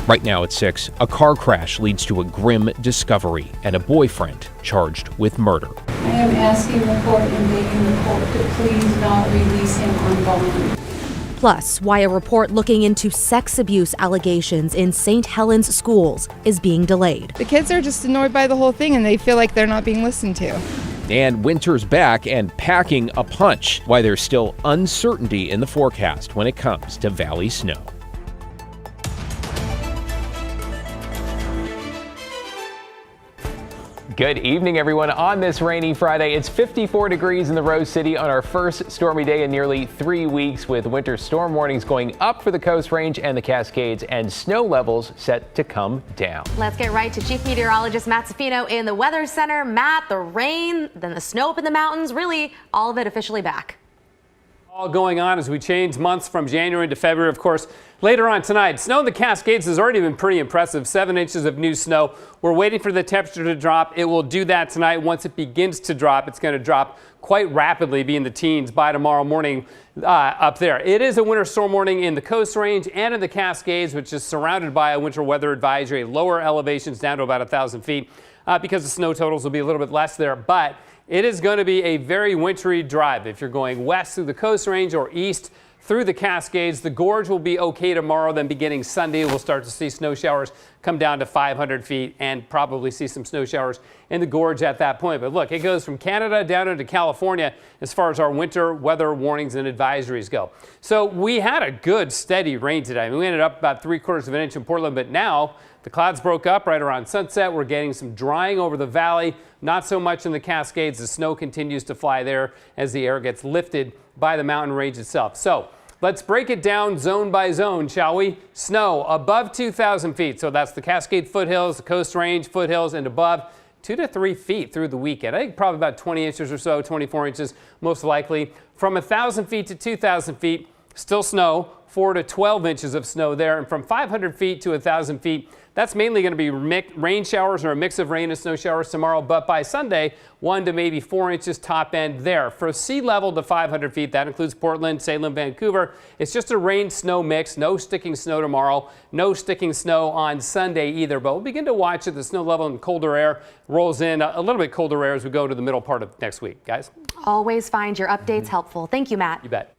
Right now at 6, a car crash leads to a grim discovery and a boyfriend charged with murder. I am asking the court and begging the court to please not release him on bond. Plus, why a report looking into sex abuse allegations in St. Helens schools is being delayed. The kids are just annoyed by the whole thing and they feel like they're not being listened to. And winter's back and packing a punch. Why there's still uncertainty in the forecast when it comes to valley snow. Good evening, everyone. On this rainy Friday, it's 54 degrees in the Rose City on our first stormy day in nearly 3 weeks, with winter storm warnings going up for the Coast Range and the Cascades and snow levels set to come down. Let's get right to Chief Meteorologist Matt Safino in the Weather Center. Matt, the rain, then the snow up in the mountains, really all of it officially back. All going on as we change months from January to February. Of course, later on tonight, snow in the Cascades has already been pretty impressive. 7 inches of new snow. We're waiting for the temperature to drop. It will do that tonight. Once it begins to drop, it's going to drop quite rapidly, be in the teens by tomorrow morning up there. It is a winter storm warning in the Coast Range and in the Cascades, which is surrounded by a winter weather advisory. Lower elevations down to about 1,000 feet because the snow totals will be a little bit less there. But it is going to be a very wintry drive. If you're going west through the Coast Range or east through the Cascades, the gorge will be okay tomorrow. Then beginning Sunday, we'll start to see snow showers come down to 500 feet and probably see some snow showers in the gorge at that point. But look, it goes from Canada down into California as far as our winter weather warnings and advisories go. So we had a good steady rain today. I mean, we ended up about 3/4 of an inch in Portland, but now the clouds broke up right around sunset. We're getting some drying over the valley, not so much in the Cascades. The snow continues to fly there as the air gets lifted by the mountain range itself. So let's break it down zone by zone, shall we? Snow above 2,000 feet. So that's the Cascade foothills, the Coast Range foothills, and above 2 to 3 feet through the weekend. I think probably about 20 inches or so, 24 inches most likely. From 1,000 feet to 2,000 feet, still snow, 4 to 12 inches of snow there. And from 500 feet to 1,000 feet, that's mainly going to be rain showers or a mix of rain and snow showers tomorrow. But by Sunday, 1 to maybe 4 inches top end there. For sea level to 500 feet, that includes Portland, Salem, Vancouver. It's just a rain-snow mix. No sticking snow tomorrow. No sticking snow on Sunday either. But we'll begin to watch as the snow level and colder air rolls in. A little bit colder air as we go to the middle part of next week. Guys? Always find your updates helpful. Thank you, Matt. You bet.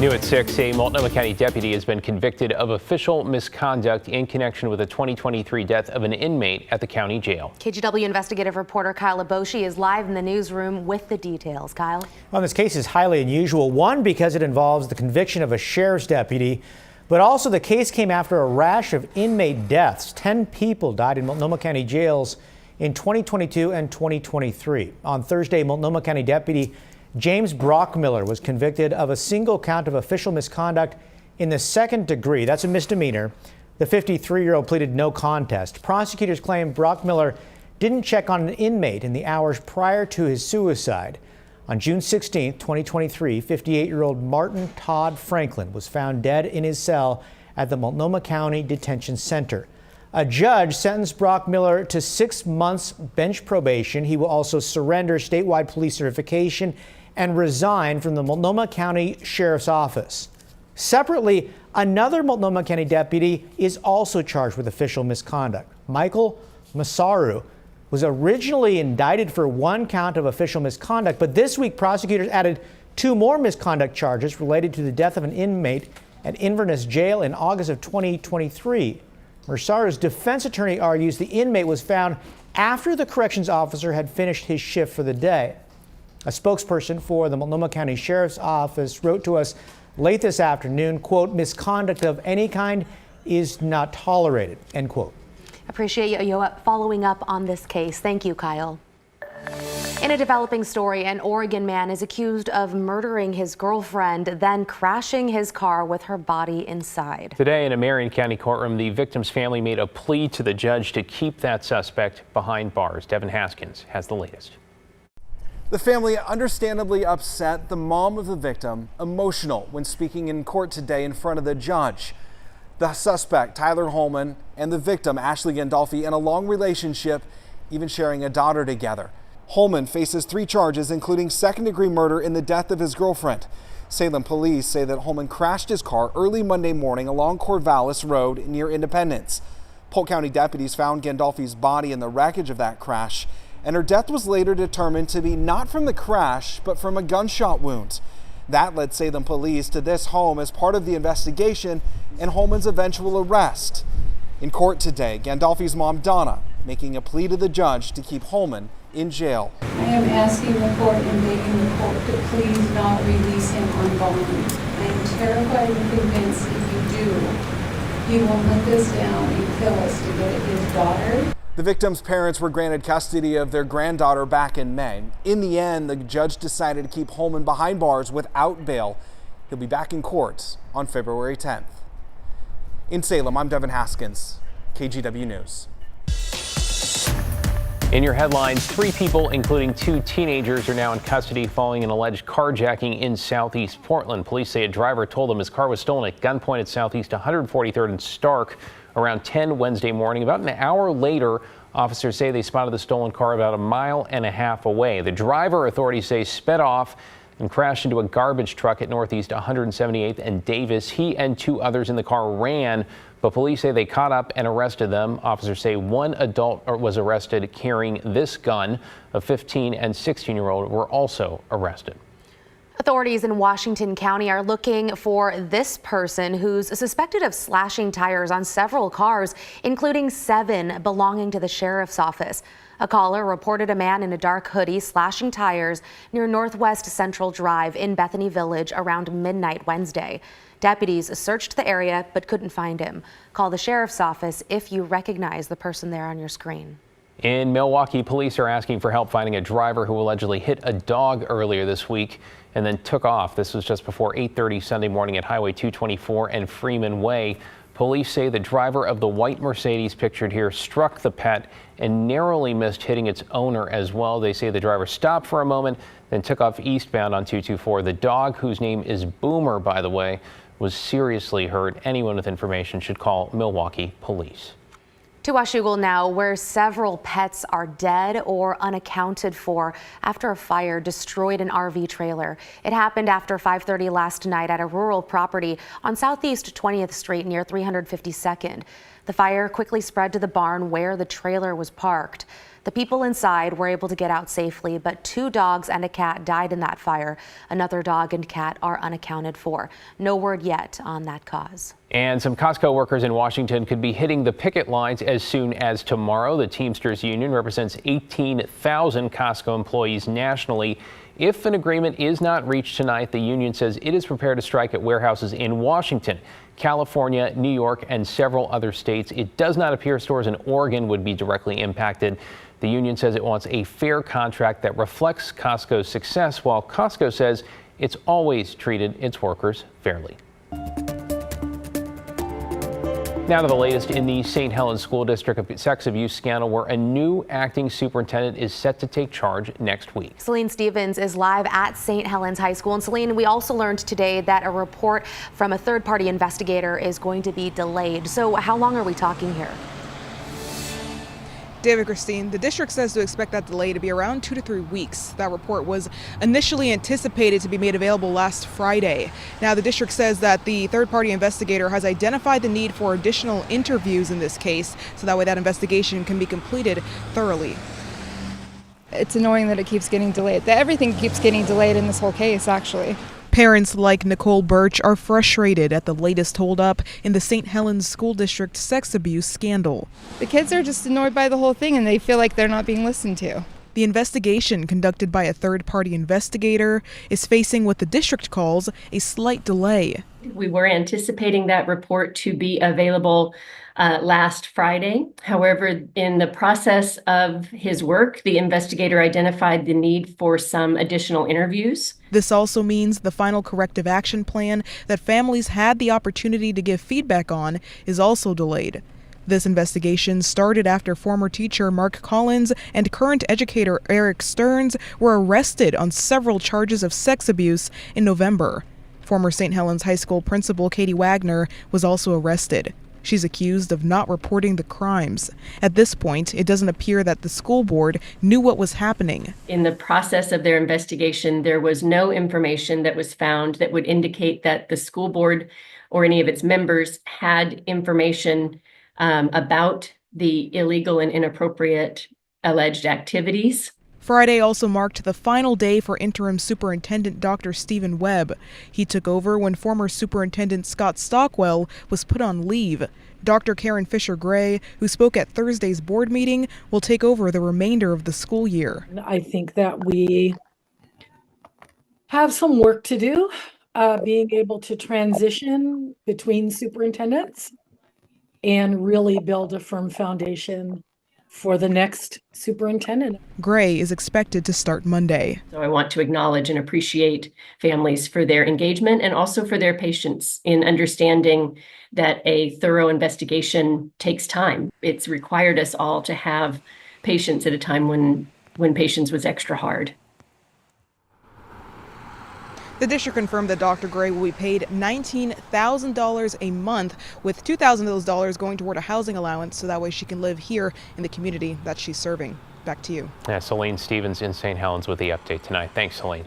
New at 6, a Multnomah County deputy has been convicted of official misconduct in connection with the 2023 death of an inmate at the county jail. KGW investigative reporter Kyle Aboshi is live in the newsroom with the details. Kyle? Well, this case is highly unusual. One, because it involves the conviction of a sheriff's deputy, but also the case came after a rash of inmate deaths. 10 people died in Multnomah County jails in 2022 and 2023. On Thursday, Multnomah County deputy James Brockmiller was convicted of a single count of official misconduct in the second degree. That's a misdemeanor. The 53-year-old pleaded no contest. Prosecutors claim Brockmiller didn't check on an inmate in the hours prior to his suicide. On June 16, 2023, 58-year-old Martin Todd Franklin was found dead in his cell at the Multnomah County Detention Center. A judge sentenced Brockmiller to 6 months bench probation. He will also surrender statewide police certification and resign from the Multnomah County Sheriff's Office. Separately, another Multnomah County deputy is also charged with official misconduct. Michael Masaru was originally indicted for 1 count of official misconduct, but this week prosecutors added 2 more misconduct charges related to the death of an inmate at Inverness Jail in August of 2023. Masaru's defense attorney argues the inmate was found after the corrections officer had finished his shift for the day. A spokesperson for the Multnomah County Sheriff's Office wrote to us late this afternoon, quote, "Misconduct of any kind is not tolerated," end quote. Appreciate you following up on this case. Thank you, Kyle. In a developing story, an Oregon man is accused of murdering his girlfriend, then crashing his car with her body inside. Today in a Marion County courtroom, the victim's family made a plea to the judge to keep that suspect behind bars. Devin Haskins has the latest. The family understandably upset, the mom of the victim emotional when speaking in court today in front of the judge. The suspect, Tyler Holman, and the victim, Ashley Gandolfi, in a long relationship, even sharing a daughter together. Holman faces 3 charges, including second-degree murder in the death of his girlfriend. Salem police say that Holman crashed his car early Monday morning along Corvallis Road near Independence. Polk County deputies found Gandolfi's body in the wreckage of that crash, and her death was later determined to be not from the crash, but from a gunshot wound. That led Salem police to this home as part of the investigation and Holman's eventual arrest. In court today, Gandolfi's mom, Donna, making a plea to the judge to keep Holman in jail. I am asking the court and begging the court to please not release him on bond. I am terrified and convinced if you do, he will hunt us down and kill us to get at his daughter. The victim's parents were granted custody of their granddaughter back in May. In the end, the judge decided to keep Holman behind bars without bail. He'll be back in court on February 10th. In Salem, I'm Devin Haskins, KGW News. In your headlines, 3 people, including 2 teenagers, are now in custody following an alleged carjacking in southeast Portland. Police say a driver told them his car was stolen at gunpoint at southeast 143rd and Stark around 10 Wednesday morning. About an hour later, officers say they spotted the stolen car about 1.5 miles away. The driver, authorities say, sped off and crashed into a garbage truck at northeast 178th and Davis. He and 2 others in the car ran, but police say they caught up and arrested them. Officers say 1 adult was arrested carrying this gun. A 15 and 16-year-old were also arrested. Authorities in Washington County are looking for this person who's suspected of slashing tires on several cars, including 7 belonging to the sheriff's office. A caller reported a man in a dark hoodie slashing tires near Northwest Central Drive in Bethany Village around midnight Wednesday. Deputies searched the area but couldn't find him. Call the sheriff's office if you recognize the person there on your screen. In Milwaukee, police are asking for help finding a driver who allegedly hit a dog earlier this week and then took off. This was just before 8:30 Sunday morning at Highway 224 and Freeman Way. Police say the driver of the white Mercedes pictured here struck the pet and narrowly missed hitting its owner as well. They say the driver stopped for a moment, then took off eastbound on 224. The dog, whose name is Boomer, by the way, was seriously hurt. Anyone with information should call Milwaukee police. To Washougal now, where several pets are dead or unaccounted for after a fire destroyed an RV trailer. It happened after 5:30 last night at a rural property on Southeast 20th Street near 352nd. The fire quickly spread to the barn where the trailer was parked. The people inside were able to get out safely, but 2 dogs and a cat died in that fire. Another dog and cat are unaccounted for. No word yet on that cause. And some Costco workers in Washington could be hitting the picket lines as soon as tomorrow. The Teamsters Union represents 18,000 Costco employees nationally. If an agreement is not reached tonight, the union says it is prepared to strike at warehouses in Washington, California, New York, and several other states. It does not appear stores in Oregon would be directly impacted. The union says it wants a fair contract that reflects Costco's success, while Costco says it's always treated its workers fairly. Now to the latest in the St. Helens School District sex abuse scandal, where a new acting superintendent is set to take charge next week. Celine Stevens is live at St. Helens High School. And Celine, we also learned today that a report from a third-party investigator is going to be delayed. So how long are we talking here? David, Christine, the district says to expect that delay to be around 2 to 3 weeks. That report was initially anticipated to be made available last Friday. Now, the district says that the third-party investigator has identified the need for additional interviews in this case, so that way that investigation can be completed thoroughly. It's annoying that it keeps getting delayed. That everything keeps getting delayed in this whole case, actually. Parents like Nicole Birch are frustrated at the latest holdup in the St. Helens School District sex abuse scandal. The kids are just annoyed by the whole thing and they feel like they're not being listened to. The investigation, conducted by a third-party investigator, is facing what the district calls a slight delay. We were anticipating that report to be available last Friday. However, in the process of his work, the investigator identified the need for some additional interviews. This also means the final corrective action plan that families had the opportunity to give feedback on is also delayed. This investigation started after former teacher Mark Collins and current educator Eric Stearns were arrested on several charges of sex abuse in November. Former St. Helens High School principal Katie Wagner was also arrested. She's accused of not reporting the crimes. At this point, it doesn't appear that the school board knew what was happening. In the process of their investigation, there was no information that was found that would indicate that the school board or any of its members had information about the illegal and inappropriate alleged activities. Friday also marked the final day for interim superintendent Dr. Stephen Webb. He took over when former superintendent Scott Stockwell was put on leave. Dr. Karen Fisher-Gray, who spoke at Thursday's board meeting, will take over the remainder of the school year. I think that we have some work to do, being able to transition between superintendents and really build a firm foundation for the next superintendent. Gray is expected to start Monday. So I want to acknowledge and appreciate families for their engagement and also for their patience in understanding that a thorough investigation takes time. It's required us all to have patience at a time when patience was extra hard. The district confirmed that Dr. Gray will be paid $19,000 a month, with $2,000 of those dollars going toward a housing allowance, so that way she can live here in the community that she's serving. Back to you. Yeah, Celine Stevens in St. Helens with the update tonight. Thanks, Celine.